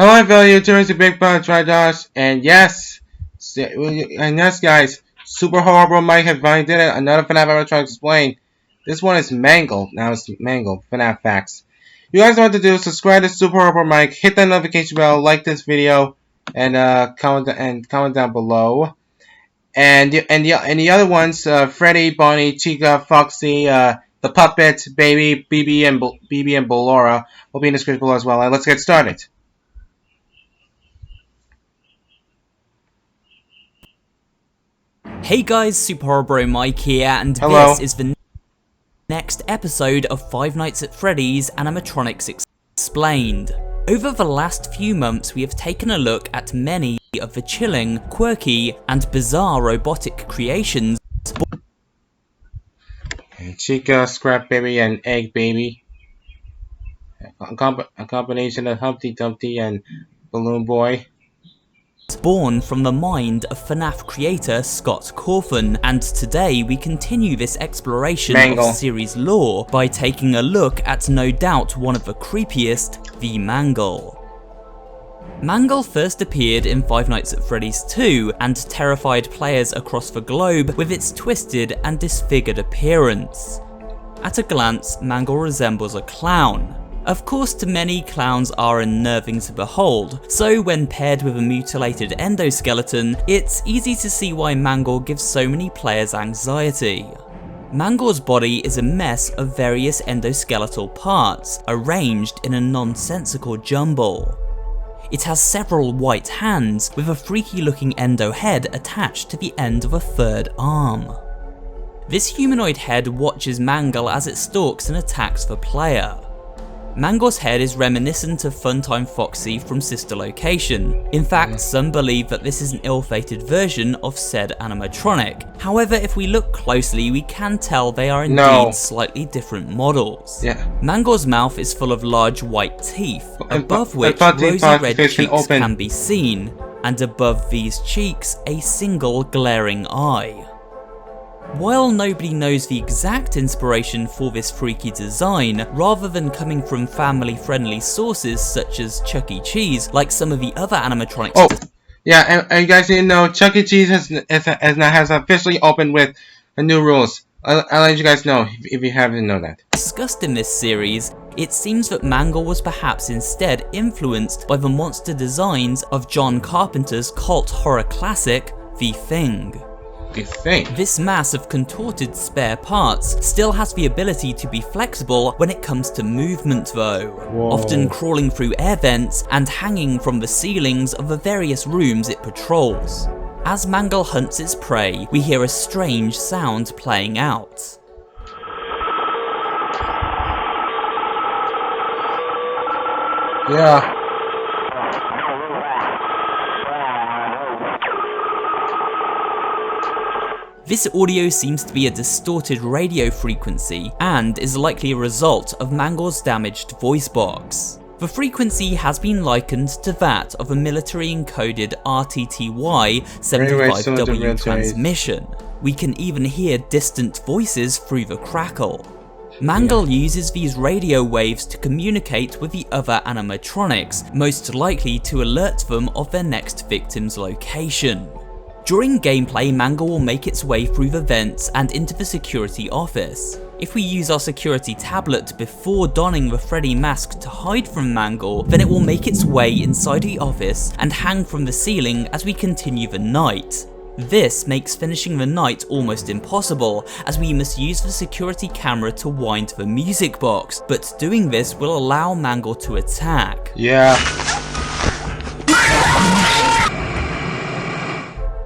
Hello, everybody. You're tuning to Big Fun Trijosh, and yes, guys, Super Horrible Mike has finally did it. Another FNAF Animatronics Explained. This one is Mangled. Now it's Mangled. FNAF Facts. You guys know what to do. Subscribe to Super Horrible Mike. Hit that notification bell. Like this video, and comment down below. And the other ones, Freddy, Bonnie, Chica, Foxy, the Puppet, Baby, BB, and Ballora will be in the description below as well. And let's get started. Hey guys, Super Horrible Mike here, and Hello. This is the next episode of Five Nights at Freddy's Animatronics Explained. Over the last few months, we have taken a look at many of the chilling, quirky, and bizarre robotic creations. Chica, Scrap Baby, and Egg Baby. A combination of Humpty Dumpty and Balloon Boy. Born from the mind of FNAF creator Scott Cawthon, and today we continue this exploration of the series lore by taking a look at no doubt one of the creepiest, the Mangle. Mangle first appeared in Five Nights at Freddy's 2 and terrified players across the globe with its twisted and disfigured appearance. At a glance, Mangle resembles a clown. Of course, to many, clowns are unnerving to behold, so when paired with a mutilated endoskeleton, it's easy to see why Mangle gives so many players anxiety. Mangle's body is a mess of various endoskeletal parts, arranged in a nonsensical jumble. It has several white hands, with a freaky looking endo head attached to the end of a third arm. This humanoid head watches Mangle as it stalks and attacks the player. Mangle's head is reminiscent of Funtime Foxy from Sister Location. In fact, some believe that this is an ill-fated version of said animatronic. However, if we look closely, we can tell they are indeed slightly different models. Mangle's mouth is full of large white teeth, above which rosy red cheeks can be seen, and above these cheeks, a single glaring eye. While nobody knows the exact inspiration for this freaky design, rather than coming from family-friendly sources such as Chuck E. Cheese, like some of the other animatronics. Oh, yeah, and you guys need to know, Chuck E. Cheese has officially opened with new rules. I'll let you guys know if you haven't known that. Discussed in this series, it seems that Mangle was perhaps instead influenced by the monster designs of John Carpenter's cult horror classic, The Thing. This mass of contorted spare parts still has the ability to be flexible when it comes to movement though, often crawling through air vents and hanging from the ceilings of the various rooms it patrols. As Mangle hunts its prey, we hear a strange sound playing out. Yeah. This audio seems to be a distorted radio frequency and is likely a result of Mangle's damaged voice box. The frequency has been likened to that of a military-encoded RTTY-75W transmission. We can even hear distant voices through the crackle. Mangle uses these radio waves to communicate with the other animatronics, most likely to alert them of their next victim's location. During gameplay, Mangle will make its way through the vents and into the security office. If we use our security tablet before donning the Freddy mask to hide from Mangle, then it will make its way inside the office and hang from the ceiling as we continue the night. This makes finishing the night almost impossible, as we must use the security camera to wind the music box, but doing this will allow Mangle to attack.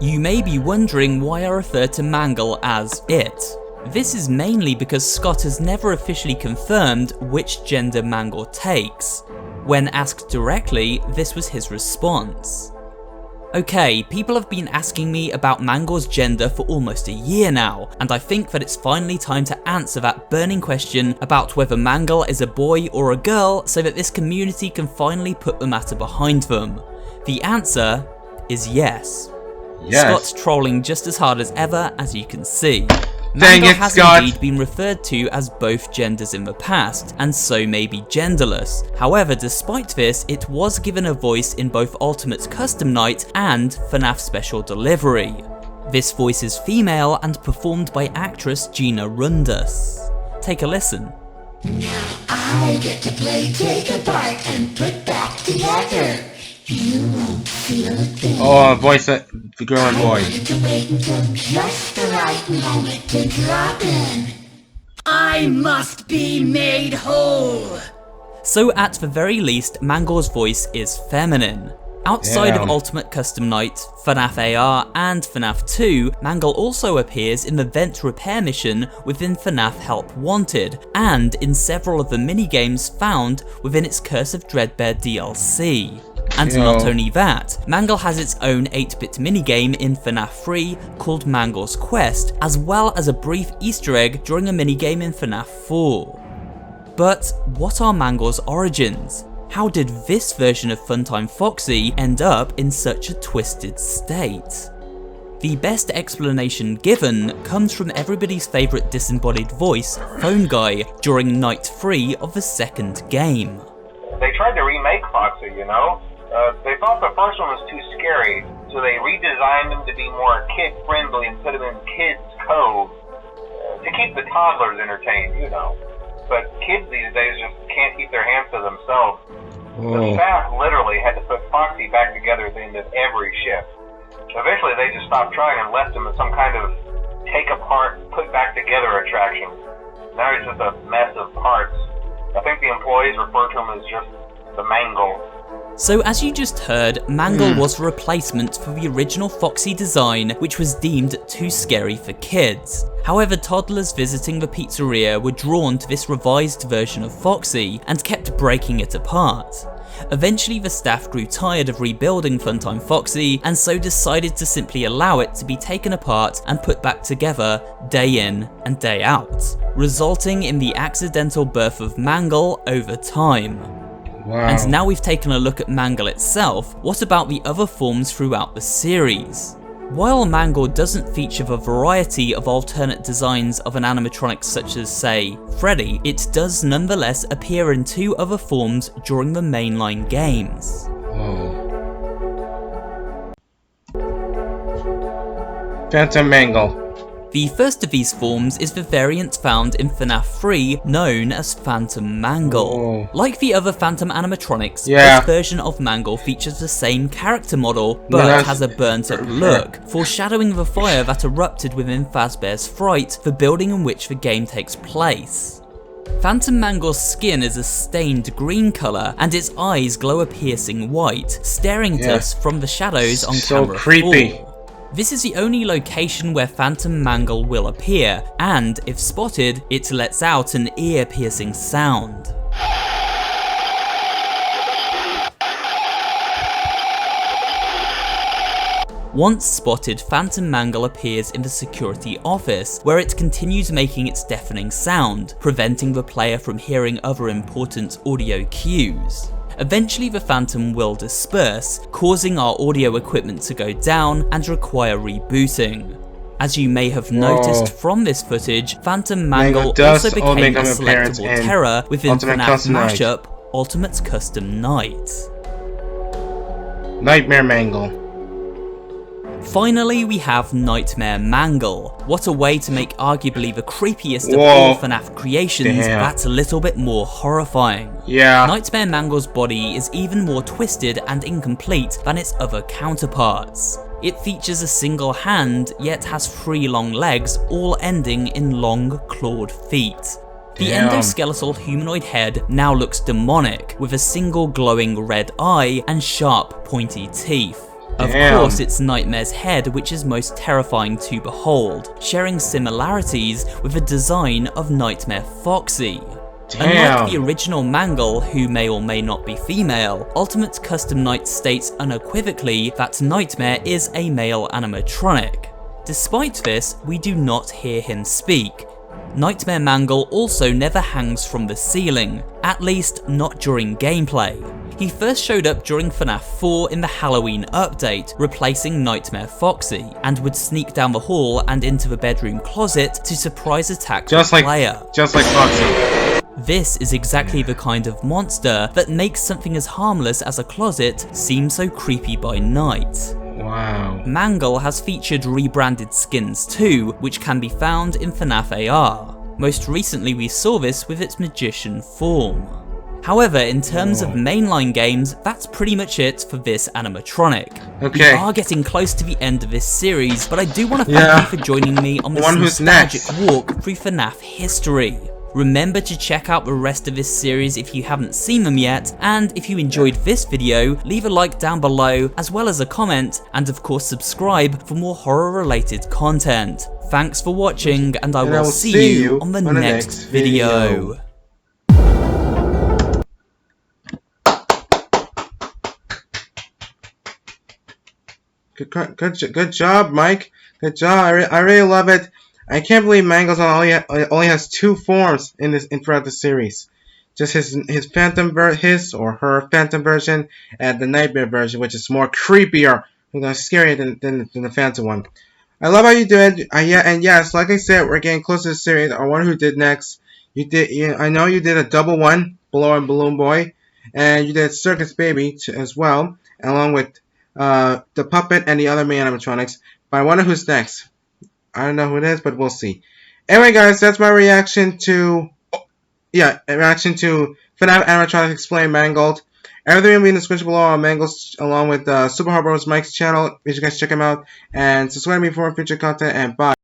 You may be wondering why I refer to Mangle as it. This is mainly because Scott has never officially confirmed which gender Mangle takes. When asked directly, this was his response. Okay, people have been asking me about Mangle's gender for almost a year now, and I think that it's finally time to answer that burning question about whether Mangle is a boy or a girl so that this community can finally put the matter behind them. The answer is yes. Scott's trolling just as hard as ever, as you can see. Mangle has indeed been referred to as both genders in the past, and so may be genderless. However, despite this, it was given a voice in both Ultimate Custom Night and FNAF Special Delivery. This voice is female and performed by actress Gina Rundus. Take a listen. Now I get to play take apart and put back together. You won't feel a thing. Oh, voice of the girl and boy. I wanted to wait until just the right moment to drop in. I must be made whole. So at the very least, Mangle's voice is feminine. Outside of Ultimate Custom Night, FNAF AR, and FNAF 2, Mangle also appears in the vent repair mission within FNAF Help Wanted, and in several of the minigames found within its Curse of Dreadbear DLC. And not only that, Mangle has its own 8-bit minigame in FNAF 3 called Mangle's Quest, as well as a brief Easter egg during a minigame in FNAF 4. But what are Mangle's origins? How did this version of Funtime Foxy end up in such a twisted state? The best explanation given comes from everybody's favourite disembodied voice, Phone Guy, during Night 3 of the second game. They tried to remake Foxy, you know? They thought the first one was too scary, so they redesigned him to be more kid-friendly and put him in Kids Cove to keep the toddlers entertained, you know. But kids these days just can't keep their hands to themselves. The staff literally had to put Foxy back together at the end of every shift. Eventually they just stopped trying and left him as some kind of take-apart, put-back-together attraction. Now he's just a mess of parts. I think the employees refer to him as just the Mangle. So as you just heard, Mangle was a replacement for the original Foxy design, which was deemed too scary for kids. However, toddlers visiting the pizzeria were drawn to this revised version of Foxy and kept breaking it apart. Eventually the staff grew tired of rebuilding Funtime Foxy and so decided to simply allow it to be taken apart and put back together day in and day out, resulting in the accidental birth of Mangle over time. Wow. And now we've taken a look at Mangle itself, what about the other forms throughout the series? While Mangle doesn't feature the variety of alternate designs of an animatronic such as, say, Freddy, it does nonetheless appear in 2 other forms during the mainline games. Phantom Mangle. The first of these forms is the variant found in FNAF 3 known as Phantom Mangle. Like the other Phantom animatronics, this version of Mangle features the same character model, but has a burnt up look, foreshadowing the fire that erupted within Fazbear's Fright, the building in which the game takes place. Phantom Mangle's skin is a stained green colour, and its eyes glow a piercing white, staring at us from the shadows on camera 4. This is the only location where Phantom Mangle will appear, and if spotted, it lets out an ear-piercing sound. Once spotted, Phantom Mangle appears in the security office, where it continues making its deafening sound, preventing the player from hearing other important audio cues. Eventually the Phantom will disperse, causing our audio equipment to go down and require rebooting. As you may have noticed from this footage, Phantom Mangle also became a selectable terror within FNAF mashup Ultimate Custom Night. Nightmare Mangle. Finally, we have Nightmare Mangle. What a way to make arguably the creepiest of all FNAF creations that's a little bit more horrifying. Nightmare Mangle's body is even more twisted and incomplete than its other counterparts. It features a single hand, yet has 3 long legs, all ending in long, clawed feet. The endoskeletal humanoid head now looks demonic, with a single glowing red eye and sharp, pointy teeth. Of course, it's Nightmare's head which is most terrifying to behold, sharing similarities with the design of Nightmare Foxy. Unlike the original Mangle, who may or may not be female, Ultimate Custom Night states unequivocally that Nightmare is a male animatronic. Despite this, we do not hear him speak. Nightmare Mangle also never hangs from the ceiling, at least not during gameplay. He first showed up during FNAF 4 in the Halloween update, replacing Nightmare Foxy, and would sneak down the hall and into the bedroom closet to surprise attack the player. Just like Foxy. This is exactly the kind of monster that makes something as harmless as a closet seem so creepy by night. Wow. Mangle has featured rebranded skins too, which can be found in FNAF AR. Most recently we saw this with its magician form. However, in terms of mainline games, that's pretty much it for this animatronic. Okay. We are getting close to the end of this series, but I do want to thank you for joining me on this nostalgic walk through FNAF history. Remember to check out the rest of this series if you haven't seen them yet, and if you enjoyed this video, leave a like down below, as well as a comment, and of course subscribe for more horror related content. Thanks for watching, and I will see you on the next video. Good job, Mike. Good job. I really love it. I can't believe Mangles only has 2 forms throughout the series. Just his phantom his or her phantom version and the nightmare version, which is more creepier, scarier than the phantom one. I love how you do it. And yes, like I said, we're getting close to the series. I wonder who did next. I know you did a double one, Blow and Balloon Boy, and you did Circus Baby as well, along with the puppet and the other main animatronics. But I wonder who's next. I don't know who it is, but we'll see. Anyway, guys, that's my reaction to FNAF Animatronics Explained Mangled. Everything will be in the description below on Mangles, along with Super Hard Bros Mike's channel. Make sure you guys check him out and subscribe to me for more future content. And bye.